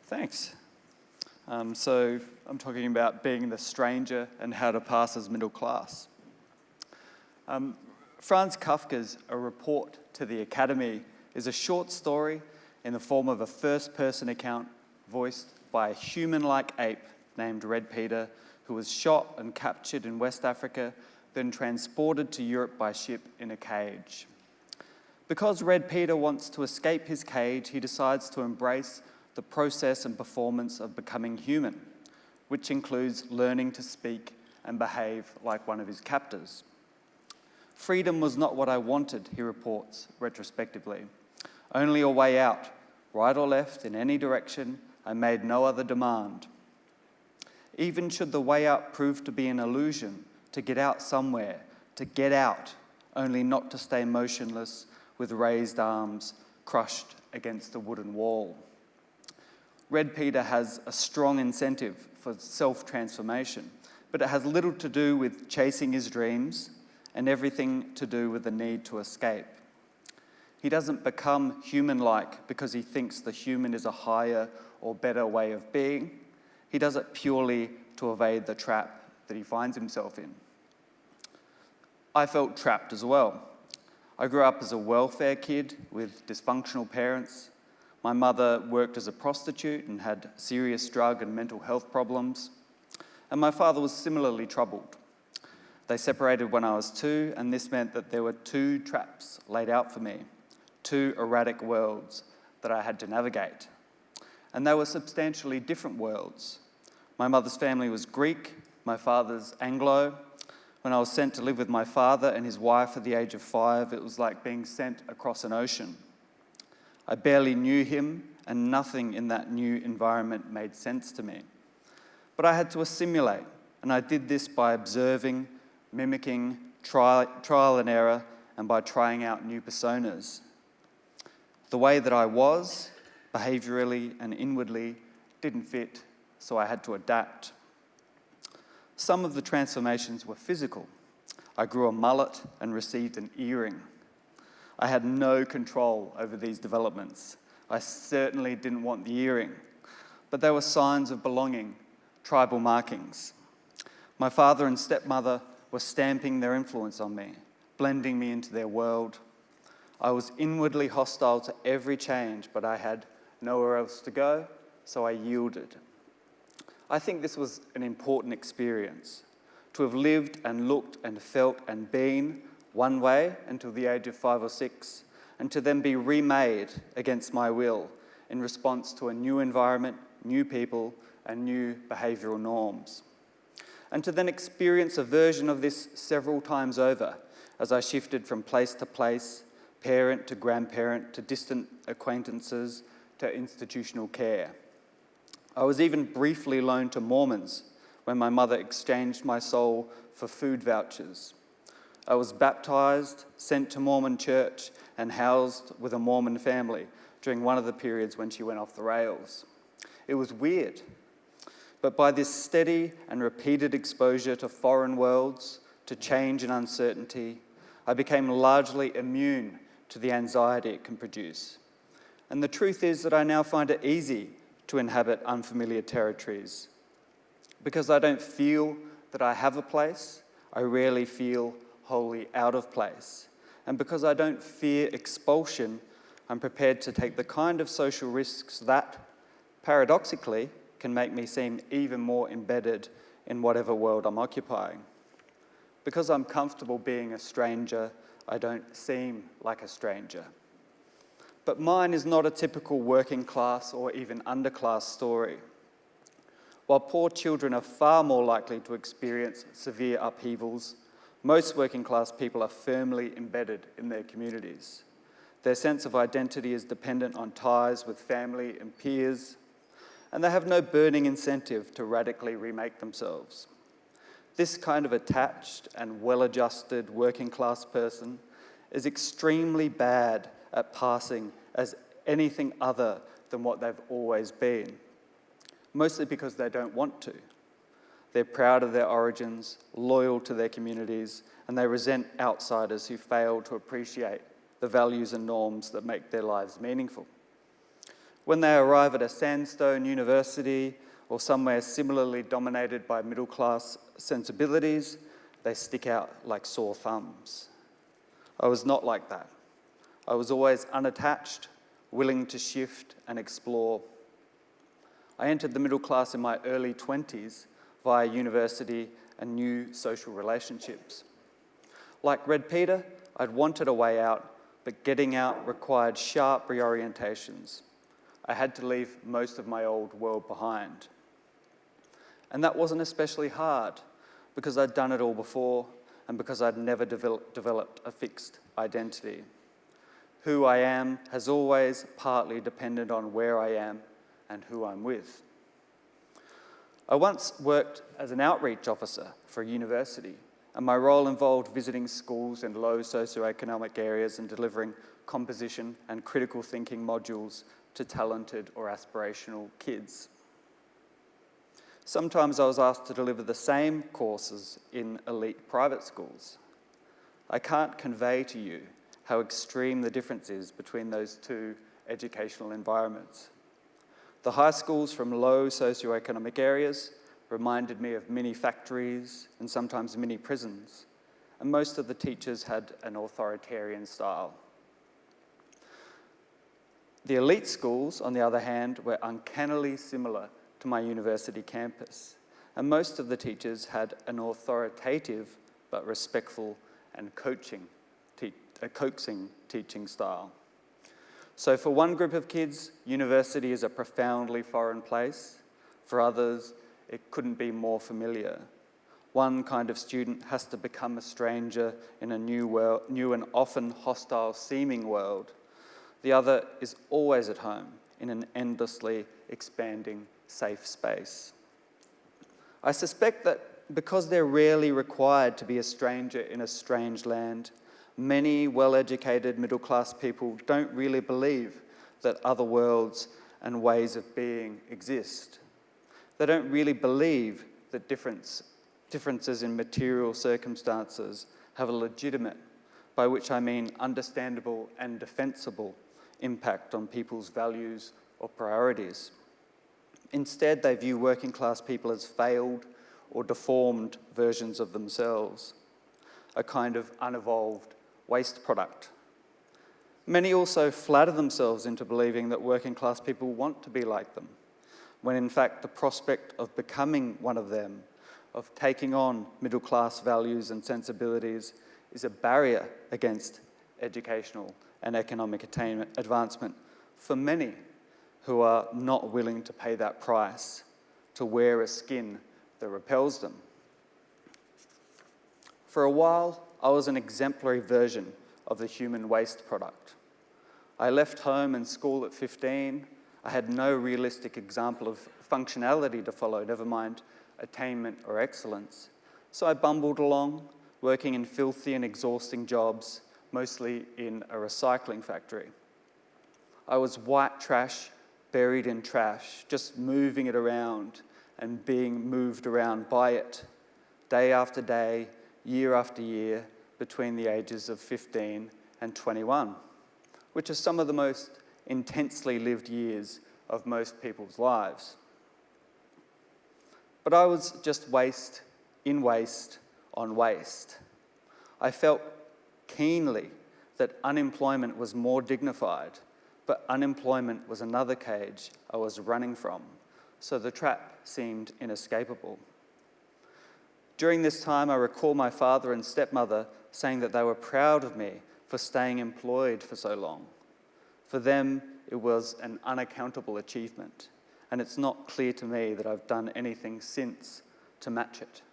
Thanks. So I'm talking about being the stranger and how to pass as middle class. Franz Kafka's A Report to the Academy is a short story in the form of a first-person account voiced by a human-like ape named Red Peter, who was shot and captured in West Africa, then transported to Europe by ship in a cage. Because Red Peter wants to escape his cage, he decides to embrace the process and performance of becoming human, which includes learning to speak and behave like one of his captors. Freedom was not what I wanted, he reports retrospectively. Only a way out, right or left, in any direction. I made no other demand. Even should the way out prove to be an illusion, to get out somewhere, to get out, only not to stay motionless with raised arms crushed against a wooden wall. Red Peter has a strong incentive for self-transformation, but it has little to do with chasing his dreams and everything to do with the need to escape. He doesn't become human-like because he thinks the human is a higher or better way of being. He does it purely to evade the trap that he finds himself in. I felt trapped as well. I grew up as a welfare kid with dysfunctional parents. My mother worked as a prostitute and had serious drug and mental health problems. And my father was similarly troubled. They separated when I was 2, and this meant that there were 2 traps laid out for me, 2 erratic worlds that I had to navigate. And they were substantially different worlds. My mother's family was Greek, my father's Anglo. When I was sent to live with my father and his wife at the age of 5, it was like being sent across an ocean. I barely knew him, and nothing in that new environment made sense to me. But I had to assimilate, and I did this by observing, mimicking, trial and error, and by trying out new personas. The way that I was, behaviourally and inwardly, didn't fit, so I had to adapt. Some of the transformations were physical. I grew a mullet and received an earring. I had no control over these developments. I certainly didn't want the earring, but they were signs of belonging, tribal markings. My father and stepmother were stamping their influence on me, blending me into their world. I was inwardly hostile to every change, but I had nowhere else to go, so I yielded. I think this was an important experience, to have lived and looked and felt and been one way until the age of 5 or 6, and to then be remade against my will in response to a new environment, new people, and new behavioural norms. And to then experience a version of this several times over as I shifted from place to place, parent to grandparent, to distant acquaintances, to institutional care. I was even briefly loaned to Mormons when my mother exchanged my soul for food vouchers. I was baptised, sent to Mormon church, and housed with a Mormon family during one of the periods when she went off the rails. It was weird, but by this steady and repeated exposure to foreign worlds, to change and uncertainty, I became largely immune to the anxiety it can produce. And the truth is that I now find it easy to inhabit unfamiliar territories. Because I don't feel that I have a place, I rarely feel wholly out of place. And because I don't fear expulsion, I'm prepared to take the kind of social risks that, paradoxically, can make me seem even more embedded in whatever world I'm occupying. Because I'm comfortable being a stranger, I don't seem like a stranger. But mine is not a typical working class or even underclass story. While poor children are far more likely to experience severe upheavals, most working class people are firmly embedded in their communities. Their sense of identity is dependent on ties with family and peers, and they have no burning incentive to radically remake themselves. This kind of attached and well-adjusted working class person is extremely bad at passing as anything other than what they've always been, mostly because they don't want to. They're proud of their origins, loyal to their communities, and they resent outsiders who fail to appreciate the values and norms that make their lives meaningful. When they arrive at a sandstone university or somewhere similarly dominated by middle-class sensibilities, they stick out like sore thumbs. I was not like that. I was always unattached, willing to shift and explore. I entered the middle class in my early 20s via university and new social relationships. Like Red Peter, I'd wanted a way out, but getting out required sharp reorientations. I had to leave most of my old world behind. And that wasn't especially hard, because I'd done it all before and because I'd never developed a fixed identity. Who I am has always partly depended on where I am and who I'm with. I once worked as an outreach officer for a university, and my role involved visiting schools in low socioeconomic areas and delivering composition and critical thinking modules to talented or aspirational kids. Sometimes I was asked to deliver the same courses in elite private schools. I can't convey to you how extreme the difference is between those two educational environments. The high schools from low socioeconomic areas reminded me of mini factories and sometimes mini prisons, and most of the teachers had an authoritarian style. The elite schools, on the other hand, were uncannily similar to my university campus, and most of the teachers had an authoritative but respectful and coaxing teaching style. So for one group of kids, university is a profoundly foreign place. For others, it couldn't be more familiar. One kind of student has to become a stranger in a new and often hostile seeming world. The other is always at home in an endlessly expanding safe space. I suspect that because they're rarely required to be a stranger in a strange land, many well-educated middle-class people don't really believe that other worlds and ways of being exist. They don't really believe that differences in material circumstances have a legitimate, by which I mean understandable and defensible, impact on people's values or priorities. Instead, they view working-class people as failed or deformed versions of themselves, a kind of unevolved waste product. Many also flatter themselves into believing that working-class people want to be like them, when in fact the prospect of becoming one of them, of taking on middle-class values and sensibilities, is a barrier against educational and economic advancement for many who are not willing to pay that price, to wear a skin that repels them. For a while, I was an exemplary version of the human waste product. I left home and school at 15. I had no realistic example of functionality to follow, never mind attainment or excellence. So I bumbled along, working in filthy and exhausting jobs, mostly in a recycling factory. I was white trash buried in trash, just moving it around and being moved around by it, day after day, year after year, between the ages of 15 and 21, which are some of the most intensely lived years of most people's lives. But I was just waste in waste on waste. I felt keenly that unemployment was more dignified, but unemployment was another cage I was running from, so the trap seemed inescapable. During this time, I recall my father and stepmother saying that they were proud of me for staying employed for so long. For them, it was an unaccountable achievement, and it's not clear to me that I've done anything since to match it.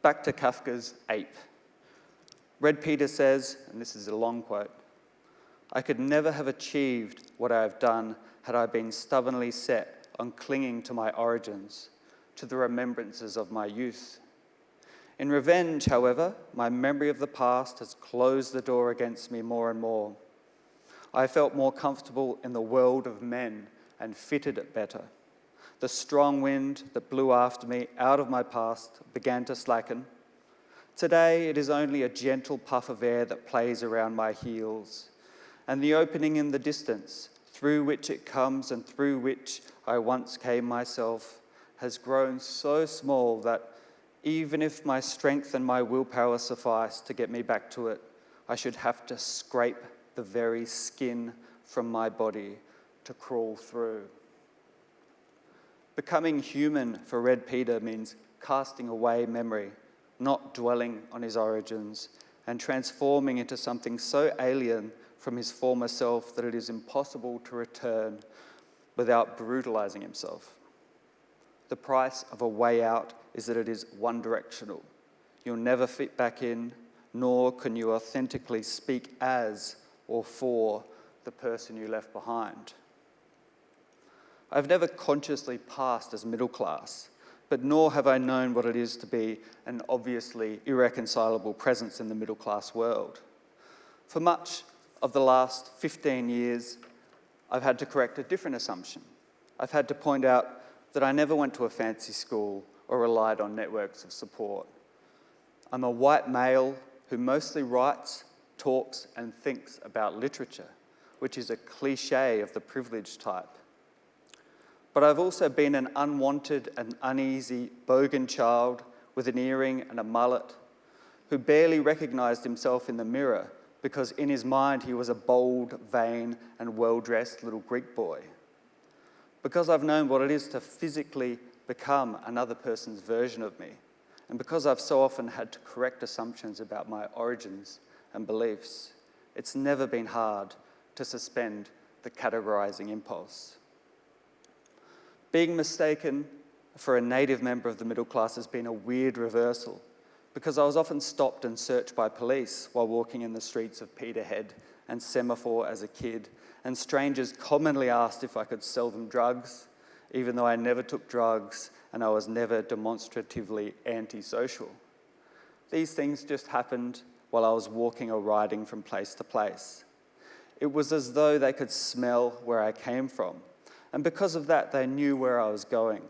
Back to Kafka's Ape. Red Peter says, and this is a long quote, "I could never have achieved what I have done had I been stubbornly set on clinging to my origins, to the remembrances of my youth. In revenge, however, my memory of the past has closed the door against me more and more. I felt more comfortable in the world of men and fitted it better. The strong wind that blew after me out of my past began to slacken. Today, it is only a gentle puff of air that plays around my heels, and the opening in the distance through which it comes and through which I once came myself, has grown so small that even if my strength and my willpower suffice to get me back to it, I should have to scrape the very skin from my body to crawl through. Becoming human for Red Peter means casting away memory, not dwelling on his origins, and transforming into something so alien from his former self that it is impossible to return without brutalizing himself. The price of a way out is that it is one-directional. You'll never fit back in, nor can you authentically speak as or for the person you left behind. I've never consciously passed as middle class, but nor have I known what it is to be an obviously irreconcilable presence in the middle class world. For much of the last 15 years, I've had to correct a different assumption. I've had to point out that I never went to a fancy school or relied on networks of support. I'm a white male who mostly writes, talks, and thinks about literature, which is a cliche of the privileged type. But I've also been an unwanted and uneasy bogan child with an earring and a mullet who barely recognised himself in the mirror because in his mind he was a bold, vain, and well-dressed little Greek boy. Because I've known what it is to physically become another person's version of me, and because I've so often had to correct assumptions about my origins and beliefs, it's never been hard to suspend the categorising impulse. Being mistaken for a native member of the middle class has been a weird reversal, because I was often stopped and searched by police while walking in the streets of Peterhead and Semaphore as a kid, and strangers commonly asked if I could sell them drugs, even though I never took drugs and I was never demonstratively antisocial. These things just happened while I was walking or riding from place to place. It was as though they could smell where I came from, and because of that, they knew where I was going.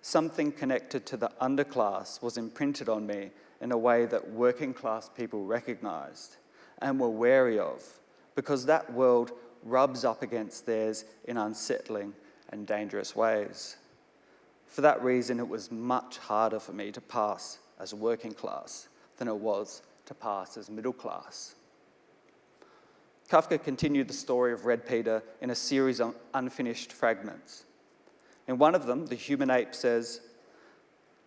Something connected to the underclass was imprinted on me in a way that working class people recognised and were wary of, because that world rubs up against theirs in unsettling and dangerous ways. For that reason, it was much harder for me to pass as working class than it was to pass as middle class. Kafka continued the story of Red Peter in a series of unfinished fragments. In one of them, the human ape says,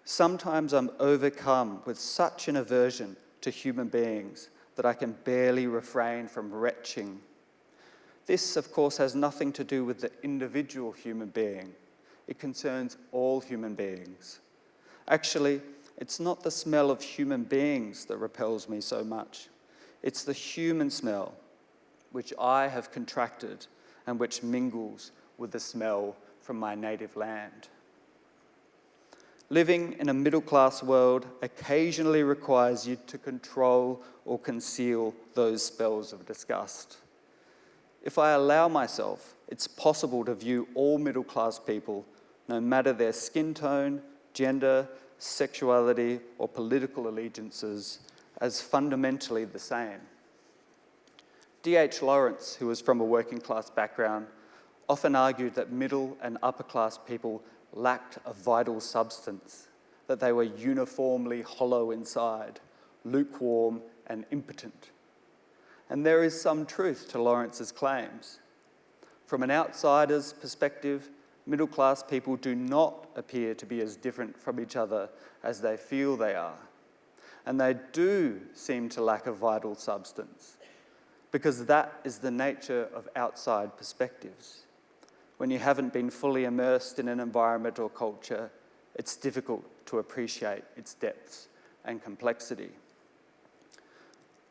"Sometimes I'm overcome with such an aversion to human beings that I can barely refrain from retching. This, of course, has nothing to do with the individual human being. It concerns all human beings. Actually, it's not the smell of human beings that repels me so much. It's the human smell, which I have contracted and which mingles with the smell from my native land." Living in a middle-class world occasionally requires you to control or conceal those spells of disgust. If I allow myself, it's possible to view all middle-class people, no matter their skin tone, gender, sexuality, or political allegiances, as fundamentally the same. D.H. Lawrence, who was from a working-class background, often argued that middle and upper-class people lacked a vital substance, that they were uniformly hollow inside, lukewarm and impotent. And there is some truth to Lawrence's claims. From an outsider's perspective, middle-class people do not appear to be as different from each other as they feel they are. And they do seem to lack a vital substance, because that is the nature of outside perspectives. When you haven't been fully immersed in an environment or culture, it's difficult to appreciate its depths and complexity.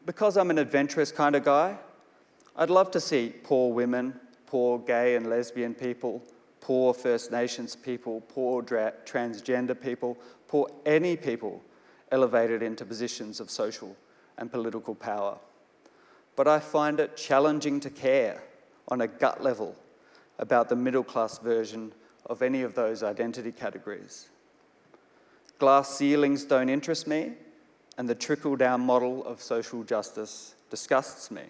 Because I'm an adventurous kind of guy, I'd love to see poor women, poor gay and lesbian people, poor First Nations people, poor transgender people, poor any people elevated into positions of social and political power. But I find it challenging to care on a gut level about the middle-class version of any of those identity categories. Glass ceilings don't interest me, and the trickle-down model of social justice disgusts me.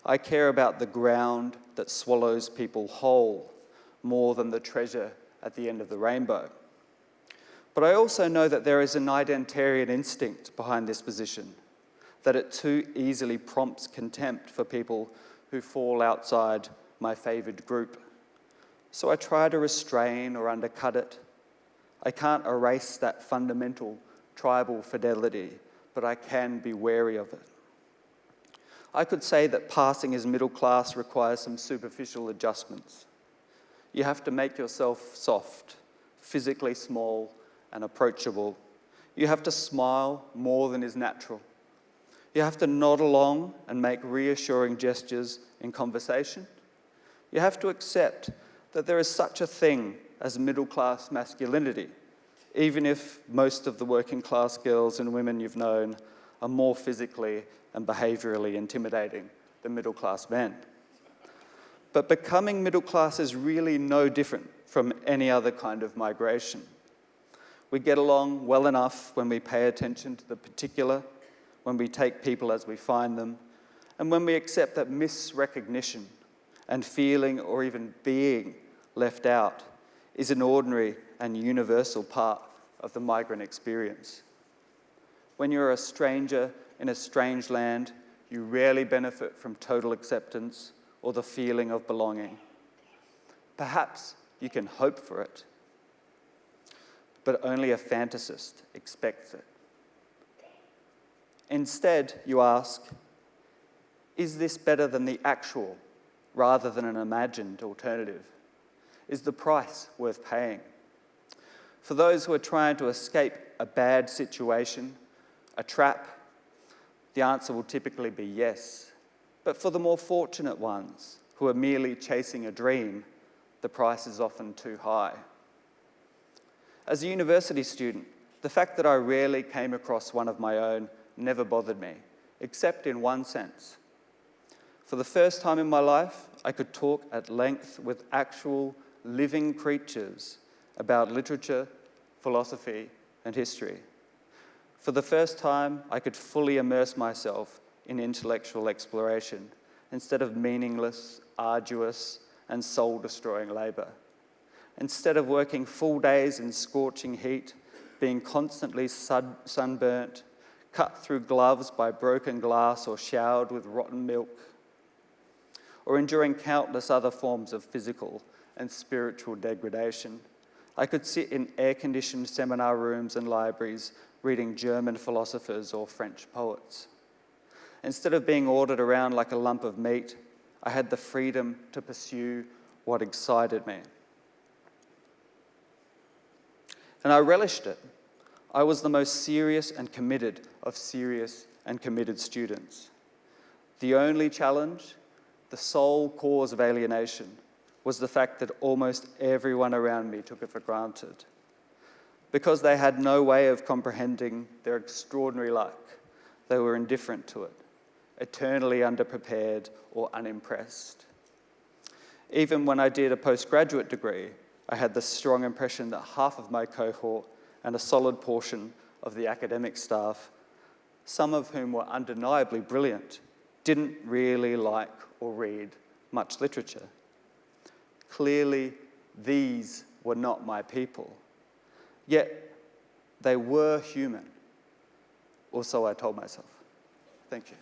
I care about the ground that swallows people whole more than the treasure at the end of the rainbow. But I also know that there is an identitarian instinct behind this position, that it too easily prompts contempt for people who fall outside my favoured group. So I try to restrain or undercut it. I can't erase that fundamental tribal fidelity, but I can be wary of it. I could say that passing as middle class requires some superficial adjustments. You have to make yourself soft, physically small, and approachable. You have to smile more than is natural. You have to nod along and make reassuring gestures in conversation. You have to accept that there is such a thing as middle-class masculinity, even if most of the working-class girls and women you've known are more physically and behaviourally intimidating than middle-class men. But becoming middle-class is really no different from any other kind of migration. We get along well enough when we pay attention to the particular, when we take people as we find them, and when we accept that misrecognition and feeling or even being left out is an ordinary and universal part of the migrant experience. When you're a stranger in a strange land, you rarely benefit from total acceptance or the feeling of belonging. Perhaps you can hope for it, but only a fantasist expects it. Instead, you ask, is this better than the actual rather than an imagined alternative? Is the price worth paying? For those who are trying to escape a bad situation, a trap, the answer will typically be yes. But for the more fortunate ones who are merely chasing a dream, the price is often too high. As a university student, the fact that I rarely came across one of my own never bothered me, except in one sense. For the first time in my life, I could talk at length with actual living creatures about literature, philosophy, and history. For the first time, I could fully immerse myself in intellectual exploration instead of meaningless, arduous, and soul-destroying labour. Instead of working full days in scorching heat, being constantly sunburnt, cut through gloves by broken glass or showered with rotten milk, or enduring countless other forms of physical and spiritual degradation, I could sit in air-conditioned seminar rooms and libraries reading German philosophers or French poets. Instead of being ordered around like a lump of meat, I had the freedom to pursue what excited me. And I relished it. I was the most serious and committed of serious and committed students. The only challenge, the sole cause of alienation, was the fact that almost everyone around me took it for granted. Because they had no way of comprehending their extraordinary luck, they were indifferent to it, eternally underprepared or unimpressed. Even when I did a postgraduate degree, I had the strong impression that half of my cohort and a solid portion of the academic staff, some of whom were undeniably brilliant, didn't really like or read much literature. Clearly, these were not my people. Yet, they were human. Or so I told myself. Thank you.